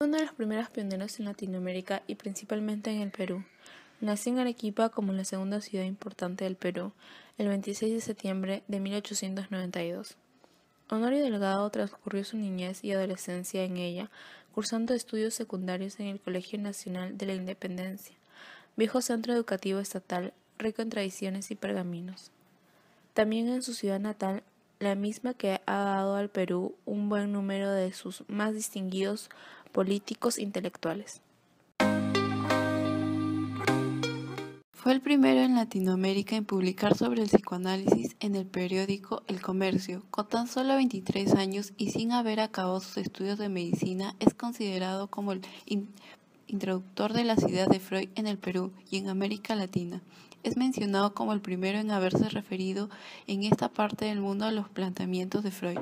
Fue uno de los primeros pioneros en Latinoamérica y principalmente en el Perú. Nació en Arequipa como la segunda ciudad importante del Perú, el 26 de septiembre de 1892. Honorio Delgado transcurrió su niñez y adolescencia en ella, cursando estudios secundarios en el Colegio Nacional de la Independencia, viejo centro educativo estatal rico en tradiciones y pergaminos. También en su ciudad natal, la misma que ha dado al Perú un buen número de sus más distinguidos políticos intelectuales. Fue el primero en Latinoamérica en publicar sobre el psicoanálisis en el periódico El Comercio. Con tan solo 23 años y sin haber acabado sus estudios de medicina, es considerado como el introductor de las ideas de Freud en el Perú y en América Latina. Es mencionado como el primero en haberse referido en esta parte del mundo a los planteamientos de Freud.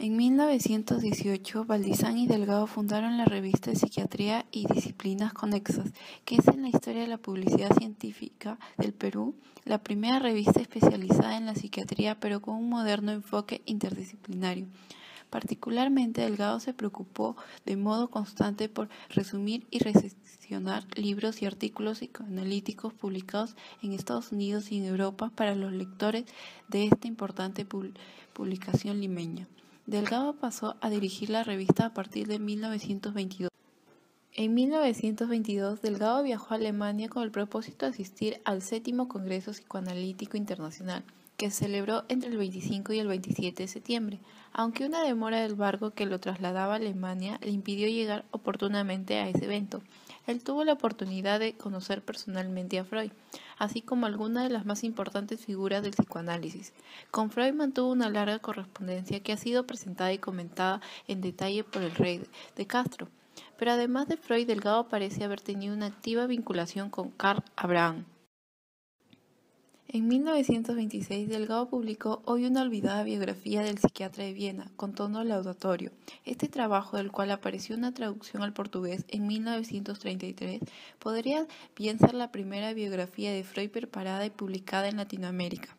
En 1918, Valdizán y Delgado fundaron la revista de Psiquiatría y Disciplinas Conexas, que es en la historia de la publicidad científica del Perú, la primera revista especializada en la psiquiatría, pero con un moderno enfoque interdisciplinario. Particularmente, Delgado se preocupó de modo constante por resumir y recepcionar libros y artículos psicoanalíticos publicados en Estados Unidos y en Europa para los lectores de esta importante publicación limeña. Delgado pasó a dirigir la revista a partir de 1922. En 1922, Delgado viajó a Alemania con el propósito de asistir al 7º Congreso Psicoanalítico Internacional, que se celebró entre el 25 y el 27 de septiembre, aunque una demora del barco que lo trasladaba a Alemania le impidió llegar oportunamente a ese evento. Él tuvo la oportunidad de conocer personalmente a Freud, así como algunas de las más importantes figuras del psicoanálisis. Con Freud mantuvo una larga correspondencia que ha sido presentada y comentada en detalle por el rey de Castro. Pero además de Freud, Delgado parece haber tenido una activa vinculación con Karl Abraham. En 1926, Delgado publicó Hoy una olvidada biografía del psiquiatra de Viena, con tono laudatorio. Este trabajo, del cual apareció una traducción al portugués en 1933, podría bien ser la primera biografía de Freud preparada y publicada en Latinoamérica.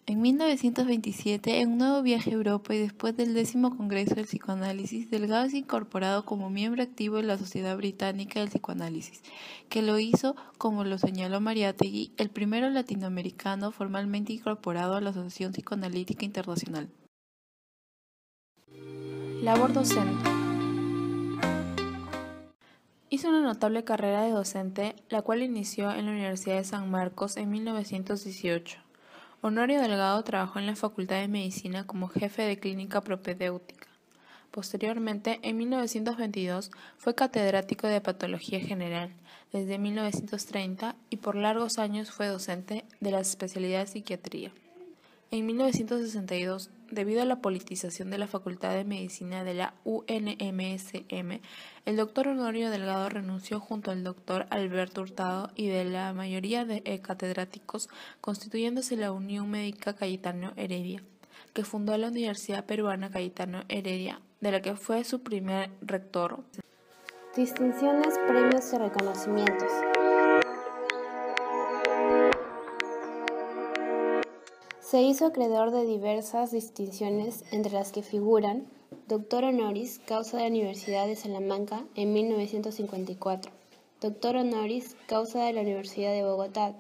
En 1927, en un nuevo viaje a Europa y después del 10º Congreso del Psicoanálisis, Delgado es incorporado como miembro activo de la Sociedad Británica del Psicoanálisis, que lo hizo, como lo señaló Mariátegui, el primero latinoamericano formalmente incorporado a la Asociación Psicoanalítica Internacional. Labor docente. Hizo una notable carrera de docente, la cual inició en la Universidad de San Marcos en 1918. Honorio Delgado trabajó en la Facultad de Medicina como jefe de clínica propedéutica. Posteriormente, en 1922, fue catedrático de Patología General desde 1930 y por largos años fue docente de la especialidad de Psiquiatría. En 1962, debido a la politización de la Facultad de Medicina de la UNMSM, el doctor Honorio Delgado renunció junto al doctor Alberto Hurtado y de la mayoría de catedráticos, constituyéndose la Unión Médica Cayetano Heredia, que fundó la Universidad Peruana Cayetano Heredia, de la que fue su primer rector. Distinciones, premios y reconocimientos. Se hizo acreedor de diversas distinciones, entre las que figuran Doctor Honoris Causa de la Universidad de Salamanca en 1954, Doctor Honoris Causa de la Universidad de Bogotá,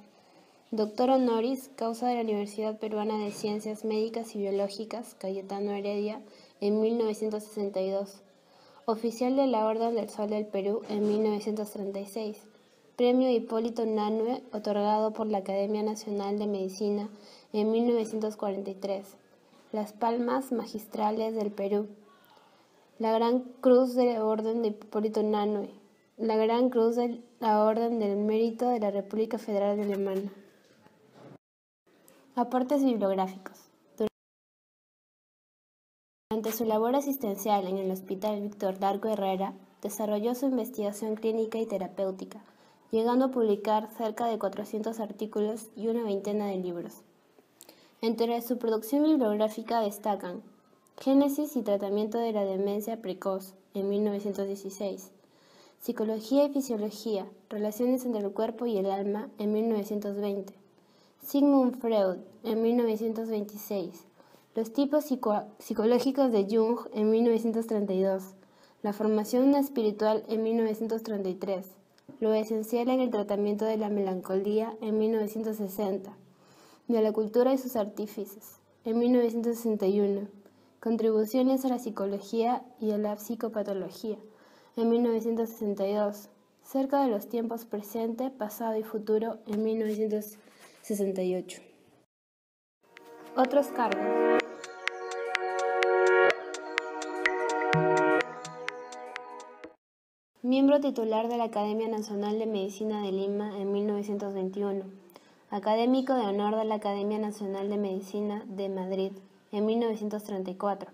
Doctor Honoris Causa de la Universidad Peruana de Ciencias Médicas y Biológicas Cayetano Heredia en 1962, Oficial de la Orden del Sol del Perú en 1936, Premio Hipólito Unanue otorgado por la Academia Nacional de Medicina en 1943, las Palmas Magistrales del Perú, la Gran Cruz de la Orden de Hipólito Unanue, la Gran Cruz de la Orden del Mérito de la República Federal de Alemania. Aportes bibliográficos. Durante su labor asistencial en el Hospital Víctor Larco Herrera, desarrolló su investigación clínica y terapéutica, llegando a publicar cerca de 400 artículos y una veintena de libros. Entre su producción bibliográfica destacan Génesis y tratamiento de la demencia precoz, en 1916, Psicología y fisiología, relaciones entre el cuerpo y el alma, en 1920, Sigmund Freud, en 1926, Los tipos psicológicos de Jung, en 1932, La formación espiritual en 1933, lo esencial en el tratamiento de la melancolía en 1960, de la cultura y sus artífices en 1961, contribuciones a la psicología y a la psicopatología en 1962, cerca de los tiempos presente, pasado y futuro en 1968. Otros cargos. Miembro titular de la Academia Nacional de Medicina de Lima en 1921. Académico de honor de la Academia Nacional de Medicina de Madrid en 1934.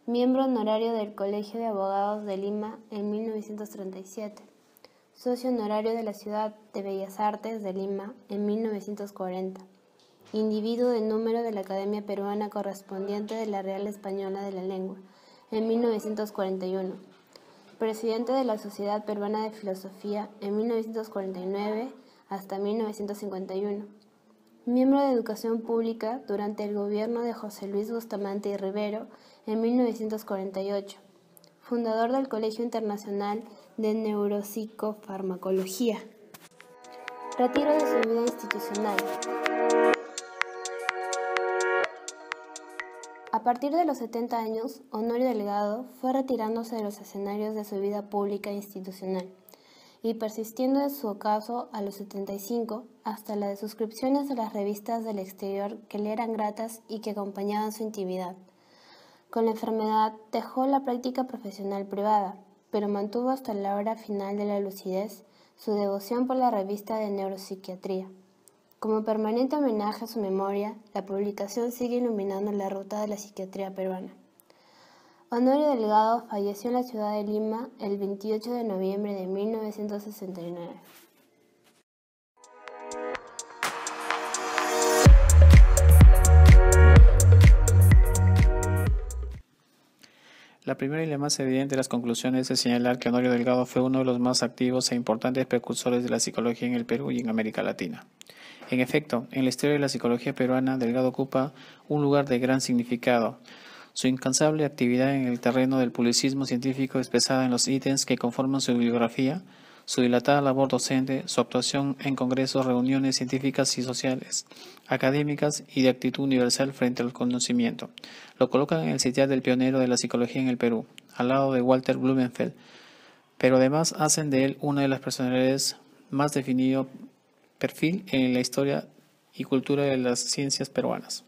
Miembro honorario del Colegio de Abogados de Lima en 1937. Socio honorario de la Ciudad de Bellas Artes de Lima en 1940. Individuo de número de la Academia Peruana correspondiente de la Real Española de la Lengua en 1941. Presidente de la Sociedad Peruana de Filosofía en 1949 hasta 1951. Miembro de Educación Pública durante el gobierno de José Luis Bustamante y Rivero en 1948. Fundador del Colegio Internacional de Neuropsicofarmacología. Retiro de su vida institucional. A partir de los 70 años, Honorio Delgado fue retirándose de los escenarios de su vida pública e institucional y persistiendo en su ocaso a los 75 hasta la de suscripciones a las revistas del exterior que le eran gratas y que acompañaban su intimidad. Con la enfermedad dejó la práctica profesional privada, pero mantuvo hasta la hora final de la lucidez su devoción por la revista de neuropsiquiatría. Como permanente homenaje a su memoria, la publicación sigue iluminando la ruta de la psiquiatría peruana. Honorio Delgado falleció en la ciudad de Lima el 28 de noviembre de 1969. La primera y la más evidente de las conclusiones es señalar que Honorio Delgado fue uno de los más activos e importantes precursores de la psicología en el Perú y en América Latina. En efecto, en la historia de la psicología peruana, Delgado ocupa un lugar de gran significado. Su incansable actividad en el terreno del publicismo científico expresada en los ítems que conforman su bibliografía, su dilatada labor docente, su actuación en congresos, reuniones científicas y sociales, académicas y de actitud universal frente al conocimiento, lo colocan en el sitial del pionero de la psicología en el Perú, al lado de Walter Blumenfeld, pero además hacen de él una de las personalidades más definido perfil en la historia y cultura de las ciencias peruanas.